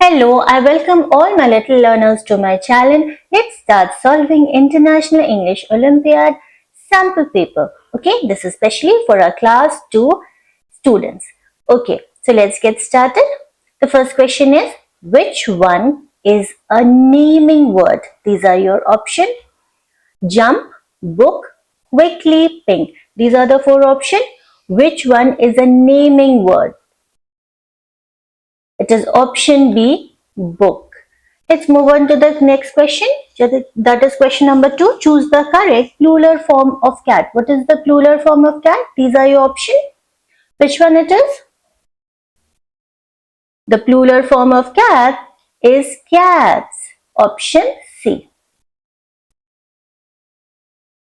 Hello, I welcome all my little learners to my channel. Let's start solving International English Olympiad sample paper. Okay, this is especially for our class 2 students. Okay, so let's get started. The first question is, which one is a naming word? These are your options. Jump, book, quickly, pink. These are the four options. Which one is a naming word? It is option B, book. Let's move on to the next question. That is question number 2. Choose the correct plural form of cat. What is the plural form of cat? These are your options. Which one it is? The plural form of cat is cats. Option C.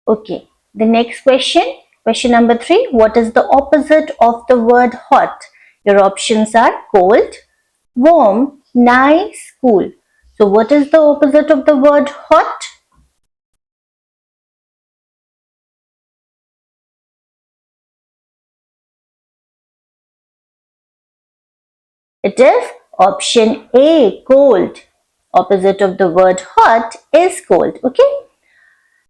Okay. The next question. Question number 3. What is the opposite of the word hot? Your options are cold, warm, nice, cool. So what is the opposite of the word hot? It is option A, cold. Opposite of the word hot is cold. Okay.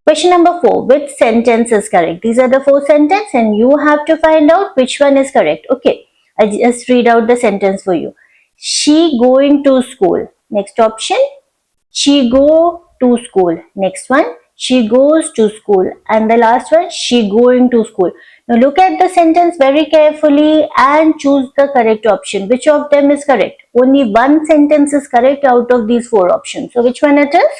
Question number 4. Which sentence is correct? These are the 4 sentences and you have to find out which one is correct. Okay. I just read out the sentence for you. She going to school. Next option. She go to school. Next one. She goes to school. And the last one. She going to school. Now look at the sentence very carefully and choose the correct option. Which of them is correct? Only one sentence is correct out of these 4 options. So which one it is?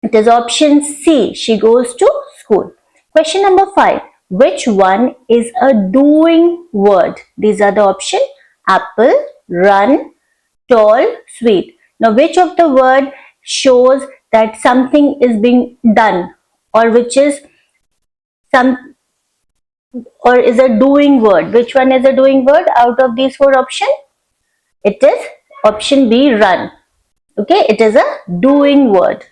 It is option C. She goes to school. Question number 5. Which one is a doing word? These are the options. Apple, run, tall, sweet. Now which of the word shows that something is being done or which is is a doing word? Which one is a doing word out of these 4 options? It is option B, run. Okay, it is a doing word.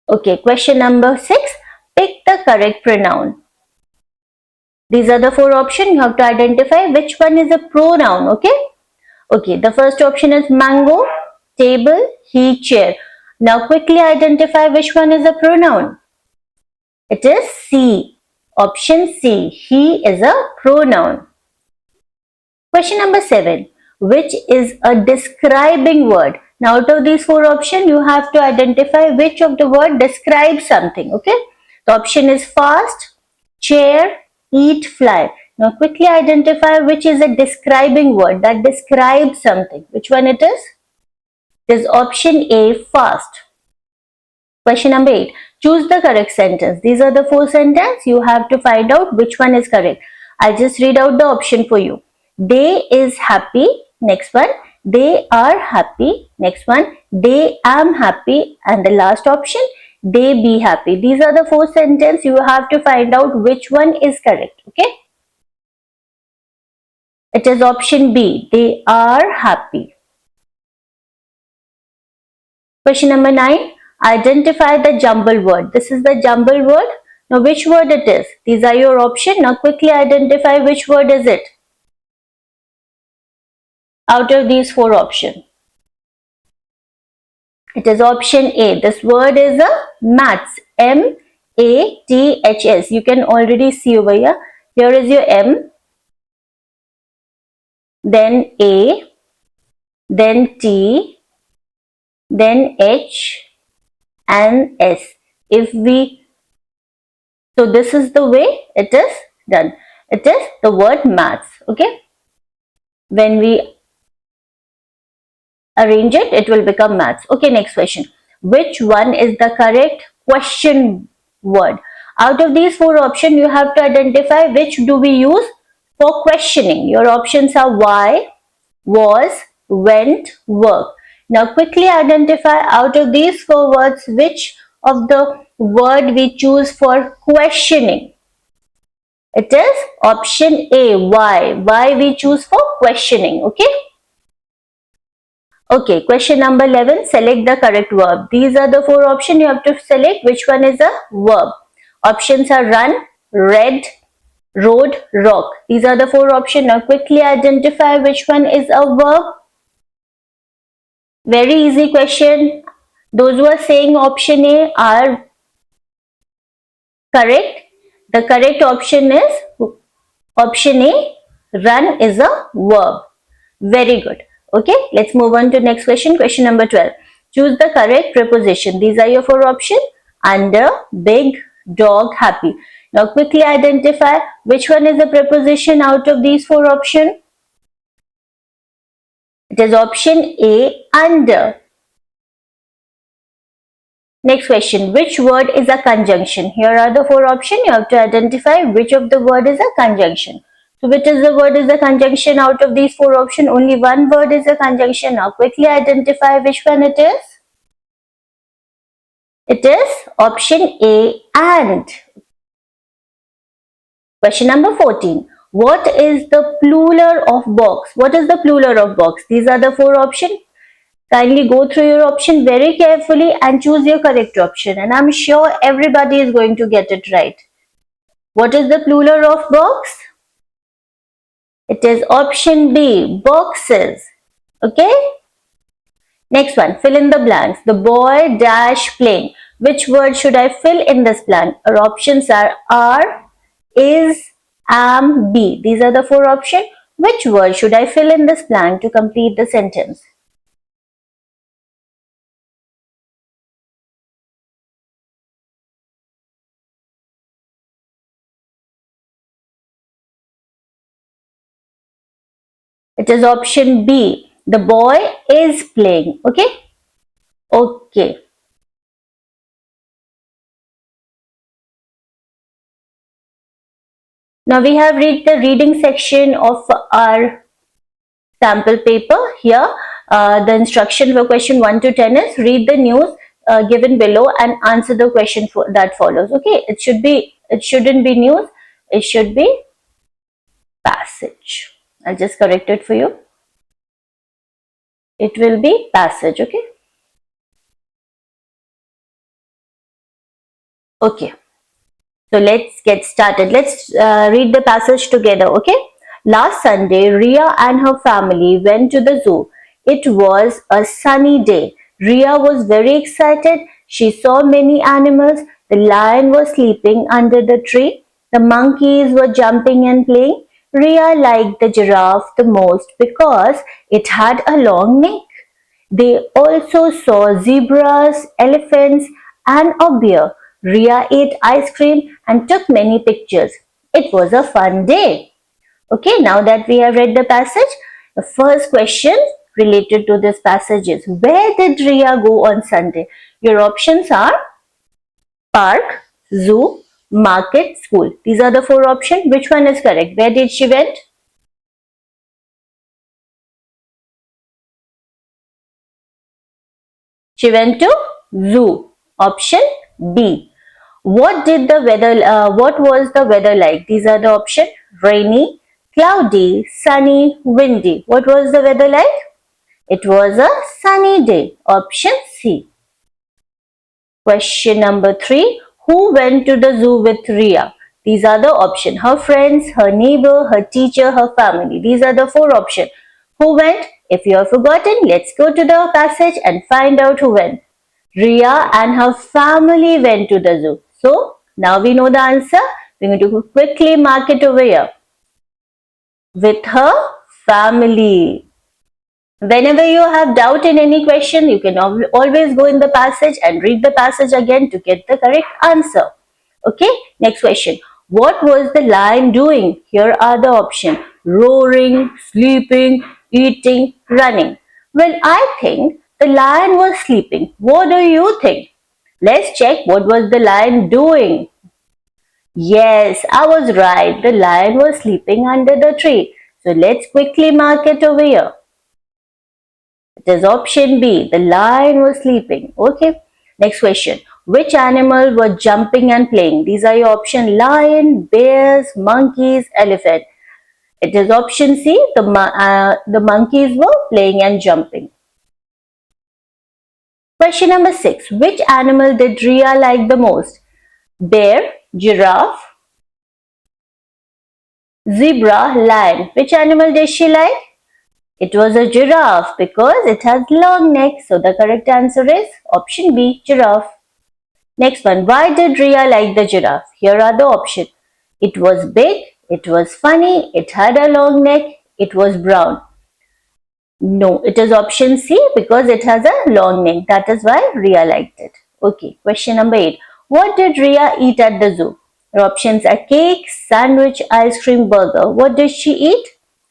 Okay, question number 6. Pick the correct pronoun. These are the 4 options. You have to identify which one is a pronoun. Okay. Okay, the first option is mango, table, he, chair. Now quickly identify which one is a pronoun. It is C. Option C. He is a pronoun. Question number 7. Which is a describing word? Now out of these 4 options, you have to identify which of the word describes something. Okay. The option is fast, chair, eat, fly. Now quickly identify which is a describing word that describes something. Which one it is? It is option A, fast. Question number 8. Choose the correct sentence. These are the 4 sentences. You have to find out which one is correct. I'll just read out the option for you. They is happy. Next one. They are happy. Next one. They am happy. And the last option. They be happy. These are the 4 sentences. You have to find out which one is correct. Okay. It is option B. They are happy. Question number 9. Identify the jumble word. This is the jumble word. Now which word it is? These are your options. Now quickly identify which word is it out of these 4 options. It is option A. This word is a maths. M-A-T-H-S. You can already see over here. Here is your M. Then A. Then T. Then H. And S. So this is the way it is done. It is the word maths. Okay. When we arrange it, it will become maths. Okay, next question. Which one is the correct question word? Out of these 4 options, you have to identify which do we use for questioning. Your options are why, was, went, work. Now quickly identify out of these 4 words which of the word we choose for questioning. It is option A, why. Why we choose for questioning. Okay. Okay, question number 11. Select the correct verb. These are the 4 options. You have to select which one is a verb. Options are run, read, rode, rock. These are the four options. Now quickly identify which one is a verb. Very easy question. Those who are saying option A are correct. The correct option is option A, run is a verb. Very good. Okay, let's move on to next question. Question number 12. Choose the correct preposition. These are your four options. Under, big, dog, happy. Now quickly identify which one is the preposition out of these four options. It is option A, under. Next question. Which word is a conjunction? Here are the four options. You have to identify which of the word is a conjunction. So which is the word is a conjunction out of these four options? Only one word is a conjunction. Now quickly identify which one it is. It is option A, and. Question number 14. What is the plural of box? What is the plural of box? These are the four options. Kindly go through your option very carefully and choose your correct option. And I'm sure everybody is going to get it right. What is the plural of box? It is option B, boxes. Okay? Next one, fill in the blanks. The boy dash playing. Which word should I fill in this blank? Our options are, is, am, be. These are the four options. Which word should I fill in this blank to complete the sentence? It is option B. The boy is playing. Okay? Okay. Now we have read the reading section of our sample paper. Here, the instruction for question 1 to 10 is read the news given below and answer the question that follows. Okay, it shouldn't be news, it should be passage. I'll just correct it for you. It will be passage. Okay. Okay. So let's get started. Let's read the passage together. Okay. Last Sunday, Ria and her family went to the zoo. It was a sunny day. Ria was very excited. She saw many animals. The lion was sleeping under the tree. The monkeys were jumping and playing. Ria liked the giraffe the most because it had a long neck. They also saw zebras, elephants, and a bear. Ria ate ice cream and took many pictures. It was a fun day. Okay, now that we have read the passage, the first question related to this passage is, where did Ria go on Sunday? Your options are park, zoo, market, school. These are the four options. Which one is correct? Where did she went? She went to zoo. Option B. What did the weather? What was the weather like? These are the options: rainy, cloudy, sunny, windy. What was the weather like? It was a sunny day. Option C. Question number 3. Who went to the zoo with Ria? These are the options: her friends, her neighbor, her teacher, her family. These are the four options. Who went? If you have forgotten, let's go to the passage and find out who went. Ria and her family went to the zoo. So now we know the answer. We're going to quickly mark it over here. With her family. Whenever you have doubt in any question, you can always go in the passage and read the passage again to get the correct answer. Okay, next question. What was the lion doing? Here are the options: roaring, sleeping, eating, running. Well, I think the lion was sleeping. What do you think? Let's check what was the lion doing. Yes, I was right. The lion was sleeping under the tree. So let's quickly mark it over here. It is option B. The lion was sleeping. Okay. Next question. Which animal were jumping and playing? These are your options: lion, bears, monkeys, elephant. It is option C. The monkeys were playing and jumping. Question number 6. Which animal did Ria like the most? Bear, giraffe, Zebra, lion. Which animal does she like? It was a giraffe because it has long neck. So the correct answer is option B, giraffe. Next one, why did Ria like the giraffe? Here are the options. It was big, it was funny, it had a long neck, it was brown. No, it is option C because it has a long neck. That is why Ria liked it. Okay, question number 8. What did Ria eat at the zoo? Her options are cake, sandwich, ice cream, burger. What did she eat?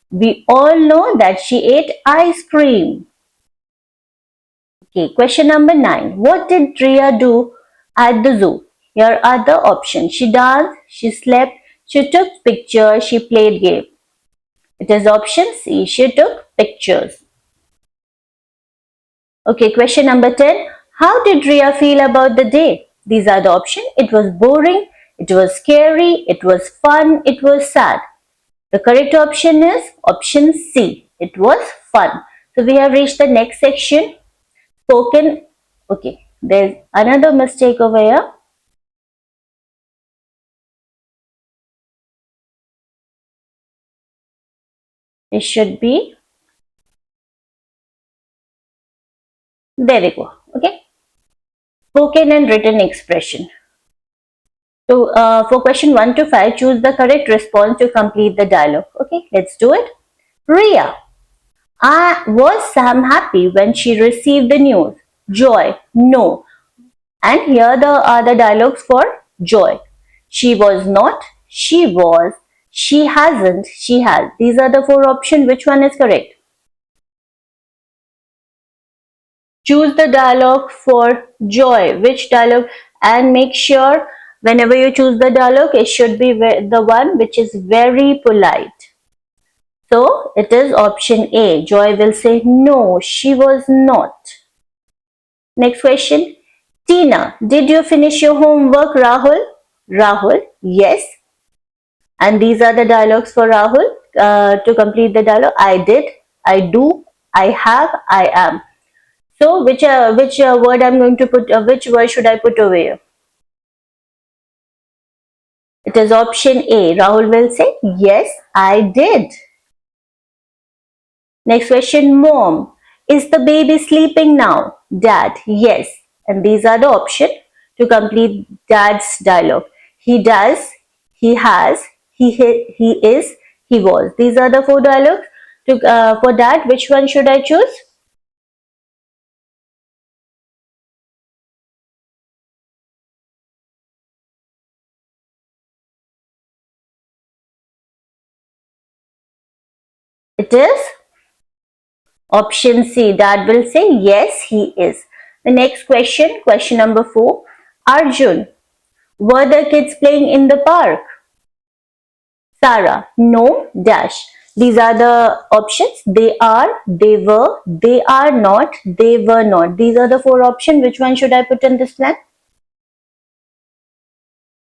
We all know that she ate ice cream. Okay, question number 9. What did Ria do at the zoo? Here are the options. She danced, she slept, she took pictures, she played game. It is option C. She took pictures. Okay, question number 10. How did Ria feel about the day? These are the options. It was boring, it was scary, it was fun, it was sad. The correct option is option C. It was fun. So we have reached the next section. Spoken. Okay, there's another mistake over here. It should be. There we go. Okay. Spoken and written expression. So for question 1 to 5, choose the correct response to complete the dialogue. Okay, let's do it. Ria. Was Sam happy when she received the news? Joy. No. And here are the dialogues for Joy. She was not. She was. She hasn't. She has. These are the 4 options. Which one is correct? Choose the dialogue for Joy. Which dialogue? And make sure whenever you choose the dialogue, it should be the one which is very polite. So it is option A. Joy will say no, she was not. Next question. Tina, did you finish your homework, Rahul? Rahul, yes. And these are the dialogues for Rahul. To complete the dialogue, I did, I do, I have, I am. So which word I'm going to put, which word should I put over here? It is option A. Rahul will say, yes, I did. Next question, Mom, is the baby sleeping now? Dad, yes. And these are the options to complete Dad's dialogue. He does, he has, he is, he was. These are the 4 dialogues. For Dad, which one should I choose? It is option C. Dad will say, yes, he is. The next question, question number 4. Arjun, were the kids playing in the park? Sarah, no, dash. These are the options. They are, they were, they are not, they were not. These are the 4 options. Which one should I put in this plan?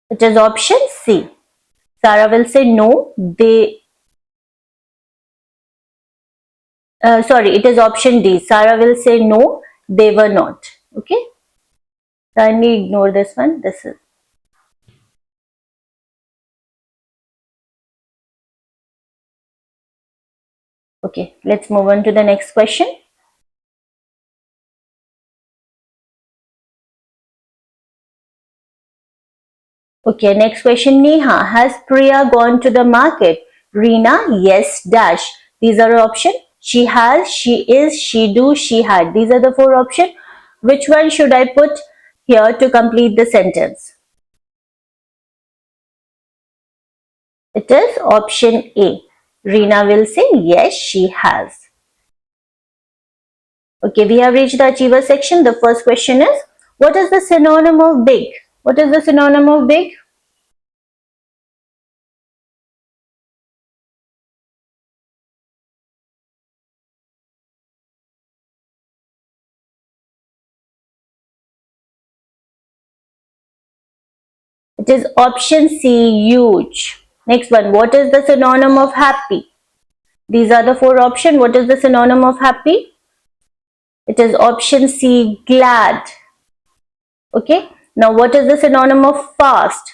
It is option C. Sarah will say no, sorry, it is option D. Sarah will say no, they were not. Okay. Kindly ignore this one. This is. Okay, let's move on to the next question. Okay, next question. Neha, has Priya gone to the market? Reena, yes, dash. These are options. She has, she is, she do, she had. These are the 4 options. Which one should I put here to complete the sentence? It is option A. Reena will say, yes, she has. Okay, we have reached the achiever section. The first question is, what is the synonym of big? What is the synonym of big? It is option C, huge. Next one, what is the synonym of happy? These are the 4 options. What is the synonym of happy? It is option C, glad. Okay. Now, what is the synonym of fast?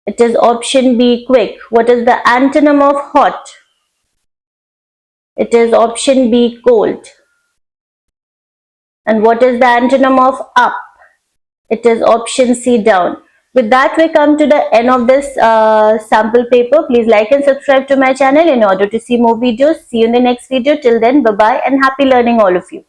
It is option B, quick. What is the antonym of hot? It is option B, cold. And what is the antonym of up? It is option C, down. With that, we come to the end of this sample paper. Please like and subscribe to my channel in order to see more videos. See you in the next video. Till then, bye-bye and happy learning all of you.